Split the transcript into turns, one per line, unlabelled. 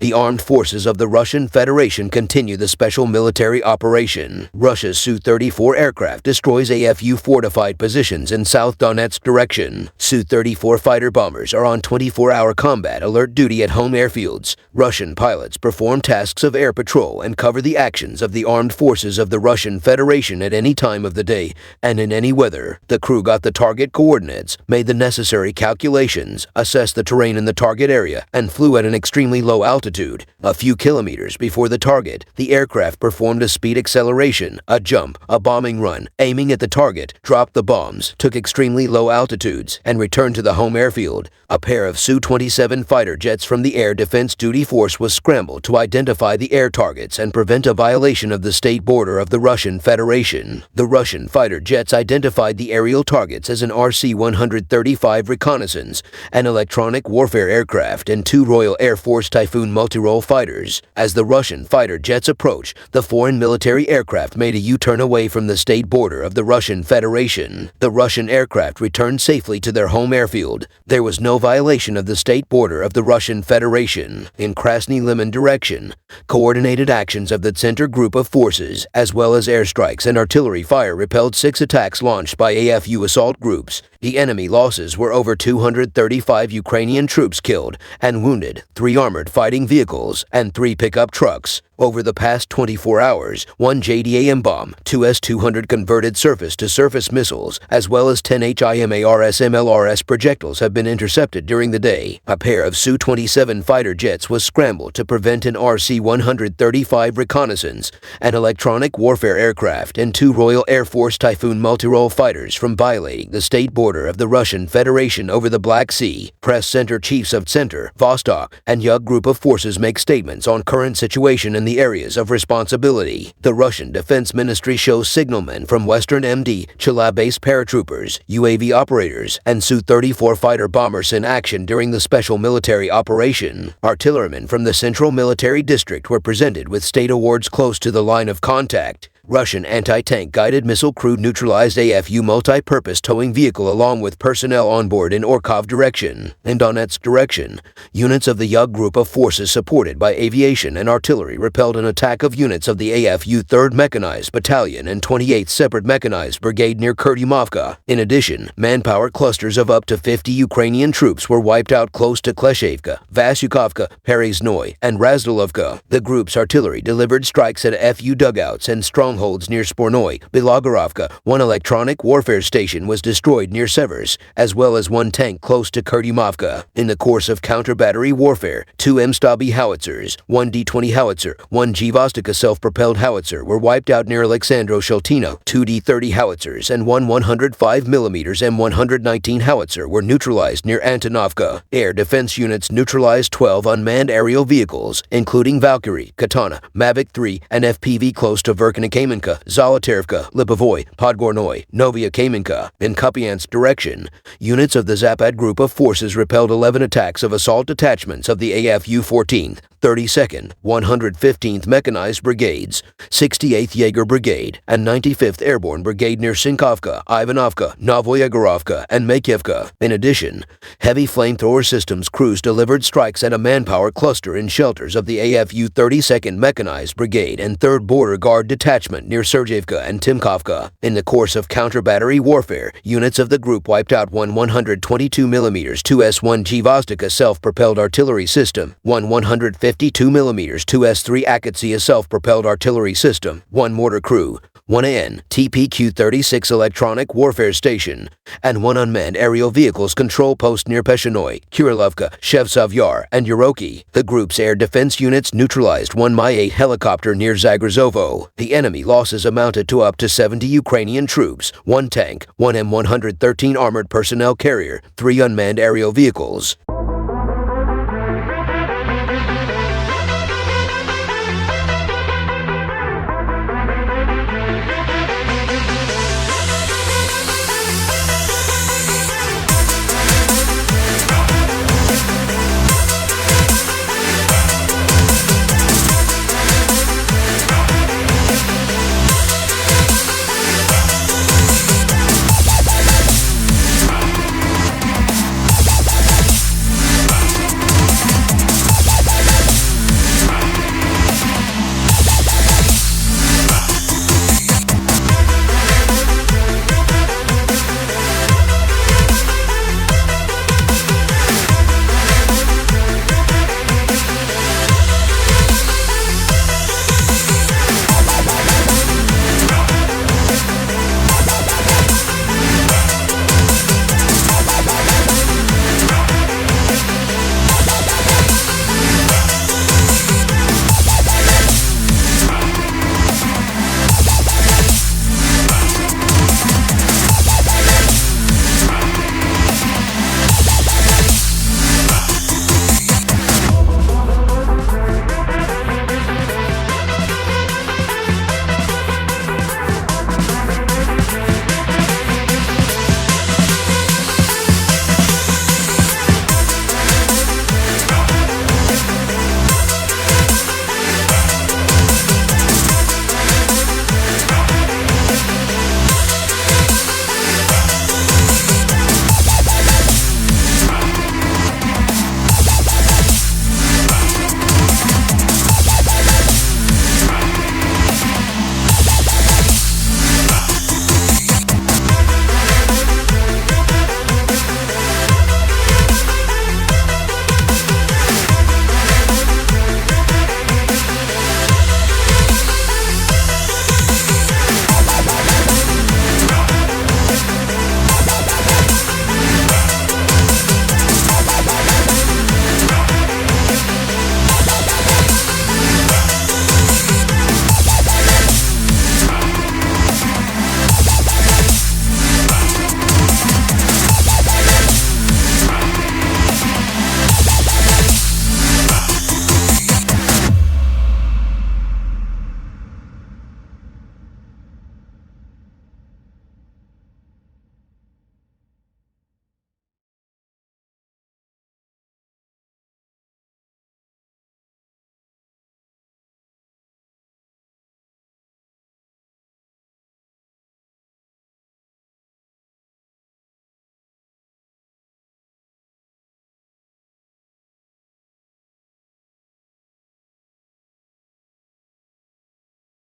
The armed forces of the Russian Federation continue the special military operation. Russia's Su-34 aircraft destroys AFU fortified positions in South Donetsk direction. Su-34 fighter bombers are on 24-hour combat alert duty at home airfields. Russian pilots perform tasks of air patrol and cover the actions of the armed forces of the Russian Federation at any time of the day and in any weather. The crew got the target coordinates, made the necessary calculations, assessed the terrain in the target area, and flew at an extremely low altitude. A few kilometers before the target, the aircraft performed a speed acceleration, a jump, a bombing run, aiming at the target, dropped the bombs, took extremely low altitudes, and returned to the home airfield. A pair of Su-27 fighter jets from the Air Defense Duty Force was scrambled to identify the air targets and prevent a violation of the state border of the Russian Federation. The Russian fighter jets identified the aerial targets as an RC-135 reconnaissance, an electronic warfare aircraft, and two Royal Air Force Typhoon multi-role fighters. As the Russian fighter jets approached, the foreign military aircraft made a U-turn away from the state border of the Russian Federation. The Russian aircraft returned safely to their home airfield. There was no violation of the state border of the Russian Federation. In Krasny-Liman direction, coordinated actions of the Center Group of Forces, as well as airstrikes and artillery fire, repelled 6 attacks launched by AFU assault groups. The enemy losses were over 235 Ukrainian troops killed and wounded, 3 armored fighting vehicles, and 3 pickup trucks. Over the past 24 hours, 1 JDAM bomb, 2 S-200 converted surface-to-surface missiles, as well as 10 HIMARS/MLRS projectiles have been intercepted during the day. A pair of Su-27 fighter jets was scrambled to prevent an RC-135 reconnaissance, an electronic warfare aircraft, and 2 Royal Air Force Typhoon multi-role fighters from violating the state border of the Russian Federation over the Black Sea. Press Center chiefs of Center, Vostok, and Yug Group of Forces make statements on current situation in the areas of responsibility. The Russian Defense Ministry shows signalmen from Western MD, Chelyabinsk paratroopers, UAV operators, and Su-34 fighter bombers in action during the special military operation. Artillerymen from the Central Military District were presented with state awards close to the line of contact. Russian anti-tank guided missile crew neutralized AFU multi-purpose towing vehicle along with personnel on board in Orkhov direction. In Donetsk direction, units of the Yug Group of Forces supported by aviation and artillery repelled an attack of units of the AFU 3rd Mechanized Battalion and 28th Separate Mechanized Brigade near Kurdymovka. In addition, manpower clusters of up to 50 Ukrainian troops were wiped out close to Kleshevka, Vasyukovka, Peresnoy, and Razdalovka. The group's artillery delivered strikes at FU dugouts and strongholds near Spornoy, Bilogorovka. 1 electronic warfare station was destroyed near Severs, as well as 1 tank close to Kurdymovka. In the course of counter-battery warfare, 2 M-Stabi howitzers, 1 D-20 howitzer, 1 G-Vostok self-propelled howitzer were wiped out near Alexandro Sheltino. 2 D-30 howitzers and 1 105mm M119 howitzer were neutralized near Antonovka. Air defense units neutralized 12 unmanned aerial vehicles, including Valkyrie, Katana, Mavic 3, and FPV close to Verkhnekamenka, Zolotarevka, Lipovoy, Podgornoy, Novia Kamenka. In Kupiansk direction, units of the Zapad Group of Forces repelled 11 attacks of assault detachments of the AFU 14th, 32nd, 115th Mechanized Brigades, 68th Jaeger Brigade, and 95th Airborne Brigade near Sinkovka, Ivanovka, Novoyegorovka, and Makievka. In addition, heavy flamethrower systems crews delivered strikes at a manpower cluster in shelters of the AFU 32nd Mechanized Brigade and 3rd Border Guard Detachment near Sergeyevka and Timkovka. In the course of counter-battery warfare, units of the group wiped out 1 122mm 2S1 G-Vostok self-propelled artillery system, 1 152mm 2S3 Akatsia self-propelled artillery system, 1 mortar crew, 1 AN TPQ-36 electronic warfare station, and 1 unmanned aerial vehicles control post near Peshanoy, Kurilovka, Shevtsov Yar, and Yuroki. The group's air defense units neutralized 1 Mi-8 helicopter near Zagrezovo. The enemy losses amounted to up to 70 Ukrainian troops, 1 tank, 1 M113 armored personnel carrier, 3 unmanned aerial vehicles.